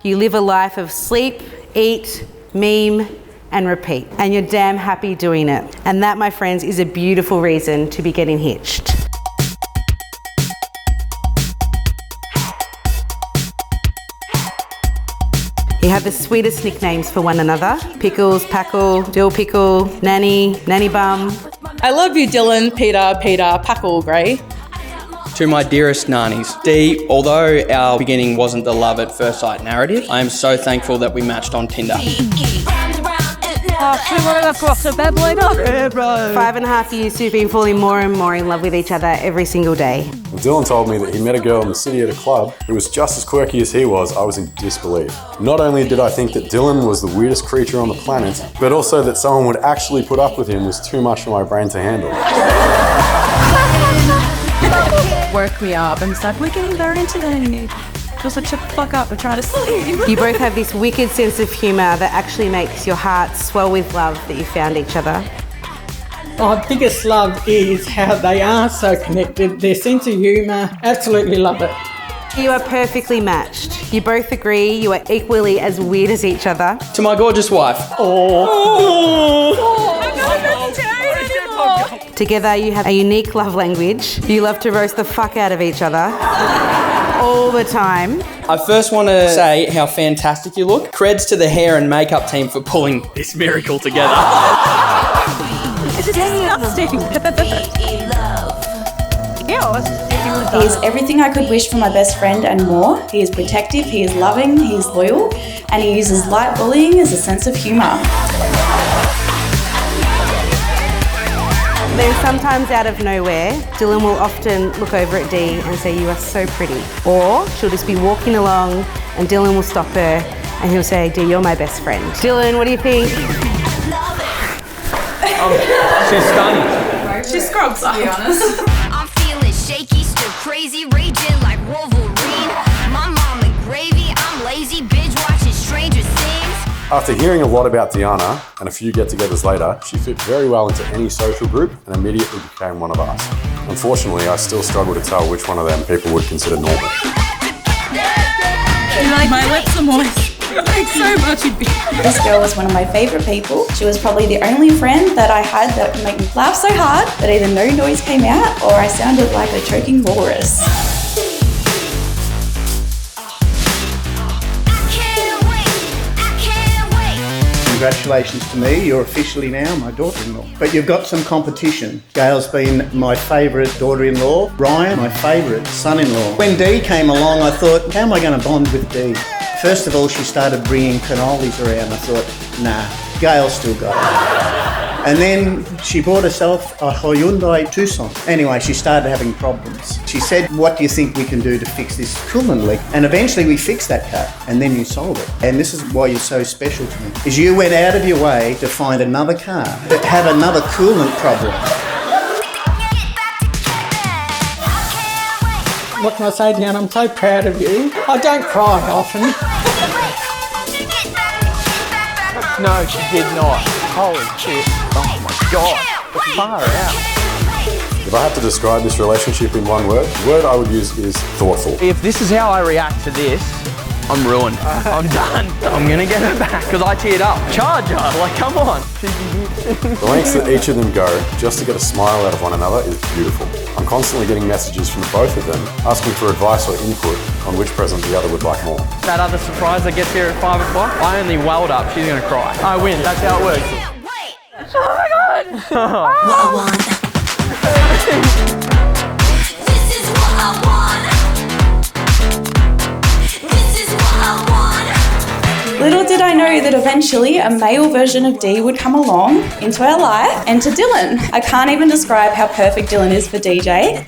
You live a life of sleep, eat, meme, and repeat. And you're damn happy doing it. And that, my friends, is a beautiful reason to be getting hitched. You have the sweetest nicknames for one another. Pickles, Packle, Dill Pickle, Nanny, Nanny Bum. I love you, Dylan, Peter, Packle, Gray. To my dearest nannies, Dee, although our beginning wasn't the love at first sight narrative, I am so thankful that we matched on Tinder. 5.5 years you've been falling more and more in love with each other every single day. When Dylan told me that he met a girl in the city at a club who was just as quirky as he was, I was in disbelief. Not only did I think that Dylan was the weirdest creature on the planet, but also that someone would actually put up with him was too much for my brain to handle. Work me up and stuff. We're getting very into that. Just like, shut the fuck up, we're trying to sleep. You both have this wicked sense of humour that actually makes your hearts swell with love that you found each other. My biggest love is how they are so connected, their sense of humour, absolutely love it. You are perfectly matched. You both agree you are equally as weird as each other. To my gorgeous wife. Together you have a unique love language. You love to roast the fuck out of each other all the time. I first want to say how fantastic you look. Creds to the hair and makeup team for pulling this miracle together. It's disgusting. He is everything I could wish for my best friend and more. He is protective, he is loving, he is loyal, and he uses light bullying as a sense of humour. Then sometimes out of nowhere, Dylan will often look over at Dee and say, "You are so pretty." Or she'll just be walking along and Dylan will stop her and he'll say, "Dee, you're my best friend." Dylan, what do you think? She's stunning. She scrubs, to be honest. I'm feeling shaky, still crazy, raging like Wolverine. My mama gravy, I'm lazy, binge watching Stranger Things. After hearing a lot about Diana and a few get-togethers later, she fit very well into any social group and immediately became one of us. Unfortunately, I still struggle to tell which one of them people would consider normal. My lips are moist. Thanks so much. This girl was one of my favourite people. She was probably the only friend that I had that could make me laugh so hard that either no noise came out or I sounded like a choking walrus. Congratulations to me, you're officially now my daughter-in-law. But you've got some competition. Gail's been my favourite daughter-in-law, Ryan, my favourite son-in-law. When Dee came along, I thought, how am I going to bond with Dee? First of all, she started bringing cannolis around. I thought, nah, Gail's still got it. And then she bought herself a Hyundai Tucson. Anyway, she started having problems. She said, what do you think we can do to fix this coolant leak? And eventually we fixed that car, and then you sold it. And this is why you're so special to me, is you went out of your way to find another car that had another coolant problem. What can I say, Diana? I'm so proud of you. I don't cry often. No, she did not. Holy shit. Oh my God. Far out. If I had to describe this relationship in one word, the word I would use is thoughtful. If this is how I react to this, I'm ruined. I'm done. I'm gonna get her back because I teared up. Charge her, like come on. The lengths that each of them go just to get a smile out of one another is beautiful. I'm constantly getting messages from both of them asking for advice or input on which present the other would like more. That other surprise that gets here at 5 o'clock, I only welled up, she's gonna cry. I win, that's how it works. Oh my God! What I want. This is what I want. This is what I want. Little did I know that eventually a male version of Dee would come along into our life and to Dylan. I can't even describe how perfect Dylan is for DJ.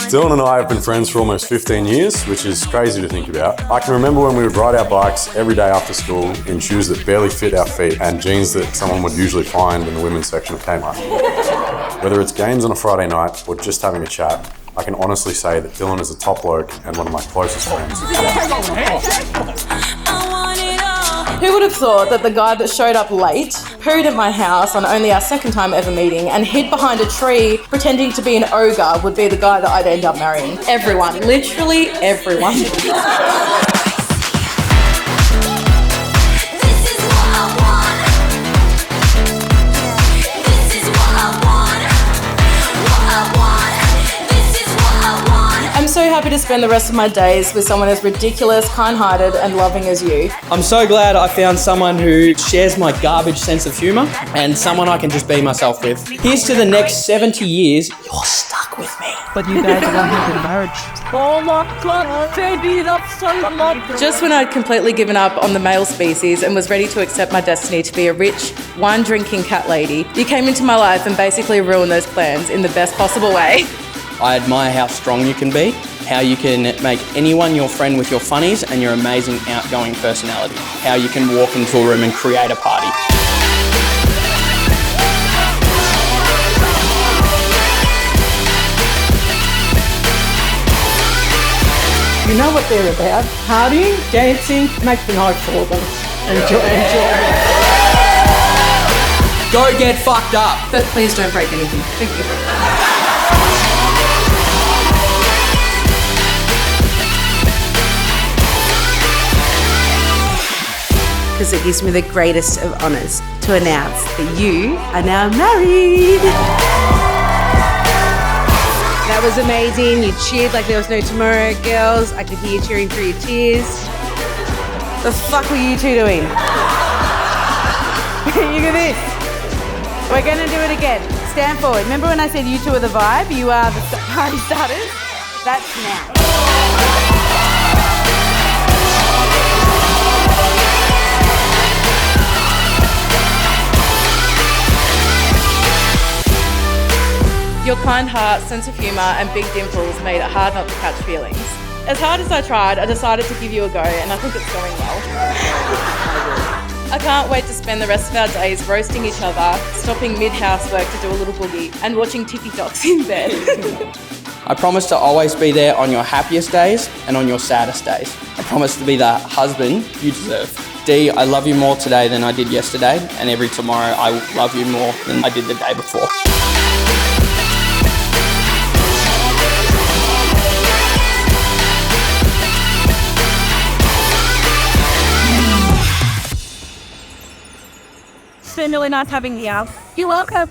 Dylan and I have been friends for almost 15 years, which is crazy to think about. I can remember when we would ride our bikes every day after school in shoes that barely fit our feet and jeans that someone would usually find in the women's section of Kmart. Whether it's games on a Friday night or just having a chat, I can honestly say that Dylan is a top bloke and one of my closest friends. Who would have thought that the guy that showed up late, pooed at my house on only our second time ever meeting, and hid behind a tree pretending to be an ogre would be the guy that I'd end up marrying? Everyone, literally everyone. happy to spend the rest of my days with someone as ridiculous, kind-hearted, and loving as you. I'm so glad I found someone who shares my garbage sense of humour and someone I can just be myself with. Here's to the next 70 years. You're stuck with me. But you guys are going to have a marriage. Oh my God, baby, that's so much. Just when I'd completely given up on the male species and was ready to accept my destiny to be a rich, wine-drinking cat lady, you came into my life and basically ruined those plans in the best possible way. I admire how strong you can be, how you can make anyone your friend with your funnies and your amazing outgoing personality, how you can walk into a room and create a party. You know what they're about. Partying, dancing, make the night for them. Enjoy it. Go get fucked up. But please don't break anything. Thank you. Because it gives me the greatest of honours to announce that you are now married. That was amazing. You cheered like there was no tomorrow, girls. I could hear you cheering through your tears. The fuck were you two doing? You do this. We're gonna do it again. Stand forward. Remember when I said you two are the vibe? You are the party starters? That's now. Your kind heart, sense of humour and big dimples made it hard not to catch feelings. As hard as I tried, I decided to give you a go and I think it's going well. I can't wait to spend the rest of our days roasting each other, stopping mid-housework to do a little boogie and watching TikToks in bed. I promise to always be there on your happiest days and on your saddest days. I promise to be the husband you deserve. D, I love you more today than I did yesterday, and every tomorrow I will love you more than I did the day before. It's been really nice having you out. You're welcome.